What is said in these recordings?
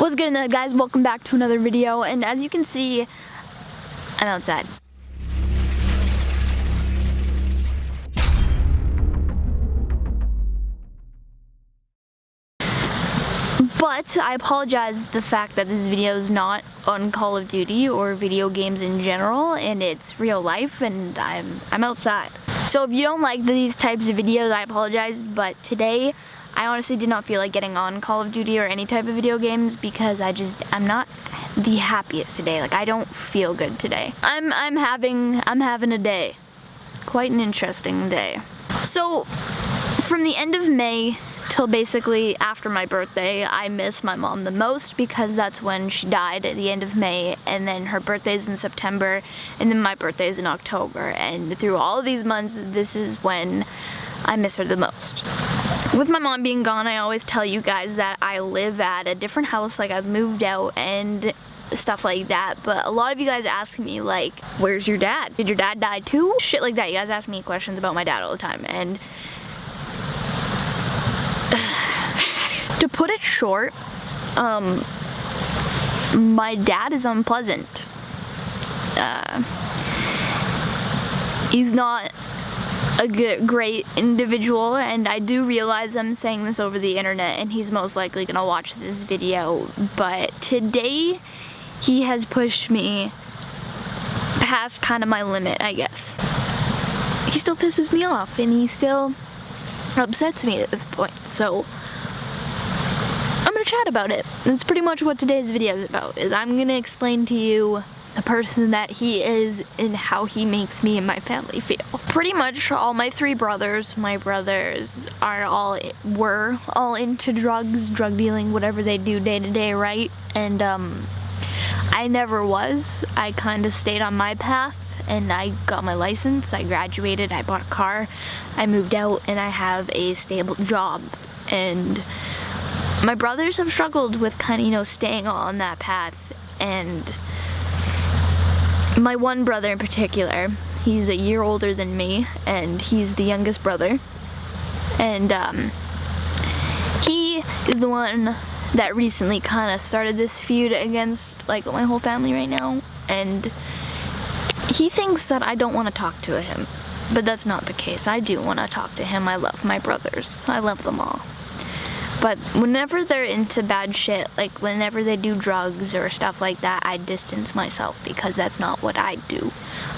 What's good, guys? Welcome back to another video, and as you can see, I'm outside. But I apologize the fact that this video is not on Call of Duty or video games in general, and it's real life, and I'm outside. So if you don't like these types of videos, I apologize, but today I honestly did not feel like getting on Call of Duty or any type of video games because I'm not the happiest today. Like, I don't feel good today. I'm having a day. Quite an interesting day. So from the end of May till basically after my birthday, I miss my mom the most because that's when she died at the end of May, and then her birthday's in September, and then my birthday's in October, and through all of these months, this is when I miss her the most. With my mom being gone, I always tell you guys that I live at a different house, like I've moved out and stuff like that, but a lot of you guys ask me like, where's your dad? Did your dad die too? Shit like that. You guys ask me questions about my dad all the time, and to put it short, my dad is unpleasant. He's not a great individual, and I do realize I'm saying this over the internet, and he's most likely gonna watch this video, but today he has pushed me past kind of my limit, I guess. He still pisses me off, and he still upsets me at this point, so I'm gonna chat about it. That's pretty much what today's video is about, is I'm gonna explain to you the person that he is and how he makes me and my family feel. Pretty much all my three brothers, were all into drugs, drug dealing, whatever they do day to day, right? And I never was. I kind of stayed on my path, and I got my license, I graduated, I bought a car, I moved out, and I have a stable job. And my brothers have struggled with kind of, staying on that path, and my one brother in particular, he's a year older than me, and he's the youngest brother, and he is the one that recently kind of started this feud against like my whole family right now, and he thinks that I don't want to talk to him, but that's not the case. I do want to talk to him. I love my brothers. I love them all. But whenever they're into bad shit, like whenever they do drugs or stuff like that, I distance myself because that's not what I do.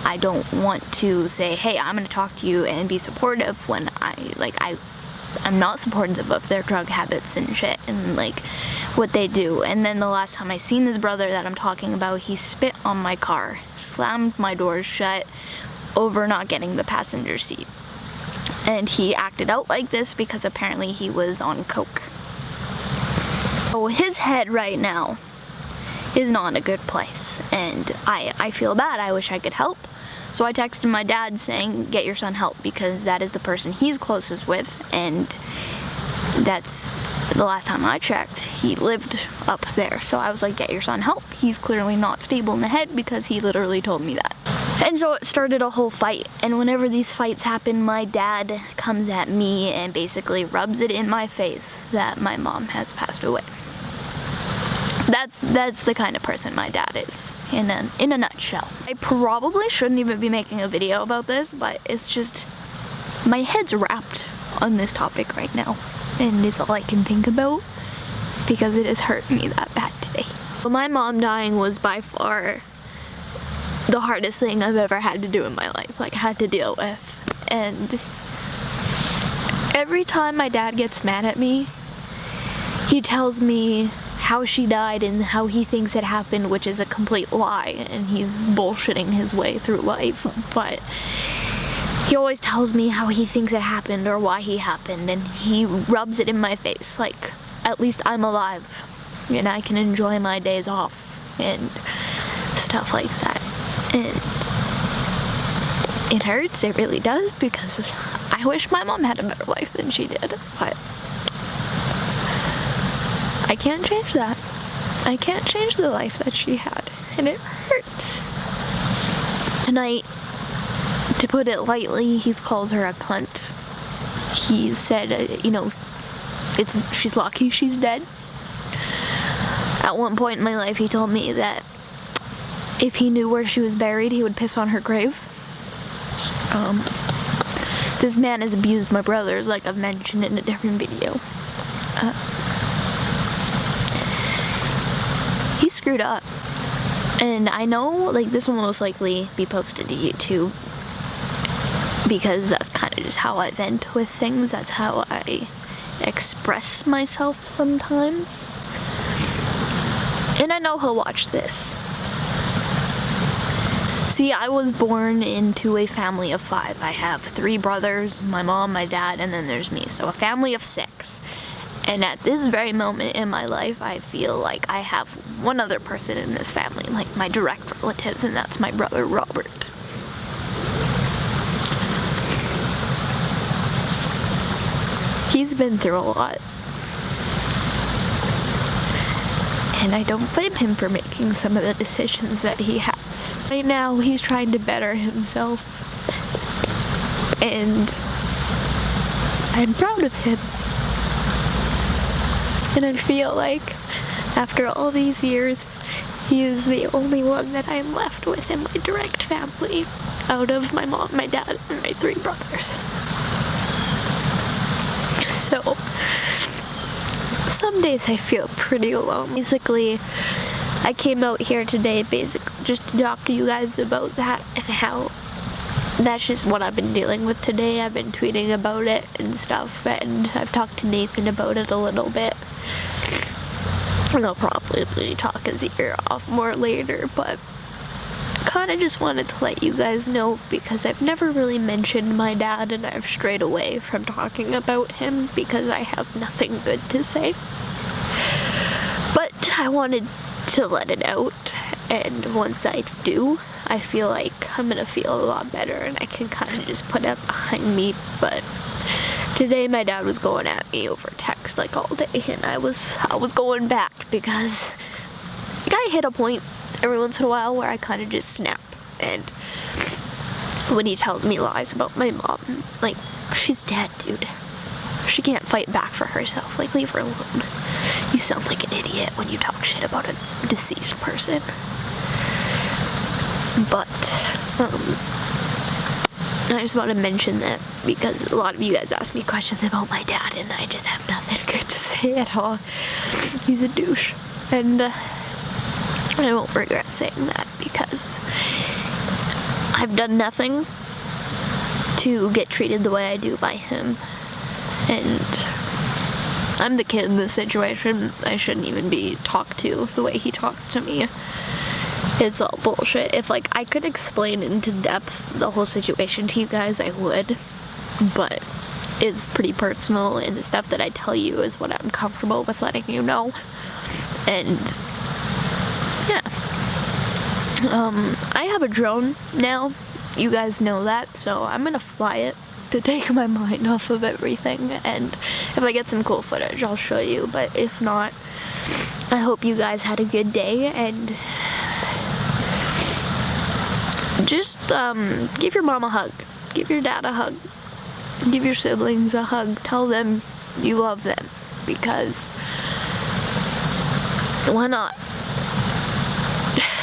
I don't want to say, hey, I'm gonna talk to you and be supportive when I'm not supportive of their drug habits and shit and like what they do. And then the last time I seen this brother that I'm talking about, he spit on my car, slammed my doors shut over not getting the passenger seat. And he acted out like this because apparently he was on coke. So his head right now is not in a good place, and I feel bad. I wish I could help. So I texted my dad saying, get your son help, because that is the person he's closest with, and that's the last time I checked, he lived up there. So I was like, get your son help. He's clearly not stable in the head because he literally told me that. And so it started a whole fight, and whenever these fights happen, my dad comes at me and basically rubs it in my face that my mom has passed away. So that's the kind of person my dad is, in a nutshell. I probably shouldn't even be making a video about this, but it's just, my head's wrapped on this topic right now, and it's all I can think about because it has hurt me that bad today. But my mom dying was by far the hardest thing I've ever had to do in my life, like had to deal with. And every time my dad gets mad at me, he tells me how she died and how he thinks it happened, which is a complete lie, and he's bullshitting his way through life. But he always tells me how he thinks it happened or why he happened, and he rubs it in my face like at least I'm alive and I can enjoy my days off and stuff like that. And it hurts, it really does, because I wish my mom had a better life than she did, but I can't change that. I can't change the life that she had, and it hurts. Tonight, to put it lightly, he's called her a cunt. He said, she's lucky she's dead. At one point in my life, he told me that if he knew where she was buried, he would piss on her grave. This man has abused my brothers, like I've mentioned in a different video. He screwed up. And I know, like, this will most likely be posted to YouTube, because that's kind of just how I vent with things. That's how I express myself sometimes. And I know he'll watch this. See, I was born into a family of 5. I have 3 brothers, my mom, my dad, and then there's me. So a family of 6. And at this very moment in my life, I feel like I have one other person in this family, like my direct relatives, and that's my brother, Robert. He's been through a lot. And I don't blame him for making some of the decisions that he has. Right now, he's trying to better himself. And I'm proud of him. And I feel like after all these years, he is the only one that I'm left with in my direct family, out of my mom, my dad, and my 3 brothers. So, some days I feel pretty alone. Basically, I came out here today just to talk to you guys about that, and how that's just what I've been dealing with today. I've been tweeting about it and stuff, and I've talked to Nathan about it a little bit. And I'll probably talk his ear off more later, but kind of just wanted to let you guys know, because I've never really mentioned my dad, and I've strayed away from talking about him because I have nothing good to say. But I wanted to let it out, and once I do, I feel like I'm gonna feel a lot better, and I can kind of just put it behind me. But today my dad was going at me over text like all day, and I was going back, because like, I hit a point every once in a while where I kind of just snap. And when he tells me lies about my mom, like, she's dead, dude. She can't fight back for herself. Like, leave her alone. You sound like an idiot when you talk shit about a deceased person. But I just want to mention that, because a lot of you guys ask me questions about my dad, and I just have nothing good to say at all. He's a douche. And I won't regret saying that, because I've done nothing to get treated the way I do by him. And I'm the kid in this situation. I shouldn't even be talked to the way he talks to me. It's all bullshit. If, like, I could explain into depth the whole situation to you guys, I would. But it's pretty personal, and the stuff that I tell you is what I'm comfortable with letting you know. And yeah. I have a drone now. You guys know that, so I'm gonna fly it to take my mind off of everything. And if I get some cool footage, I'll show you. But if not, I hope you guys had a good day, and just give your mom a hug, give your dad a hug, give your siblings a hug, tell them you love them, because why not?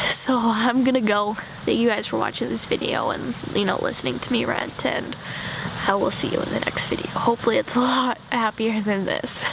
So I'm gonna go. Thank you guys for watching this video and, you know, listening to me rant, and I will see you in the next video. Hopefully it's a lot happier than this.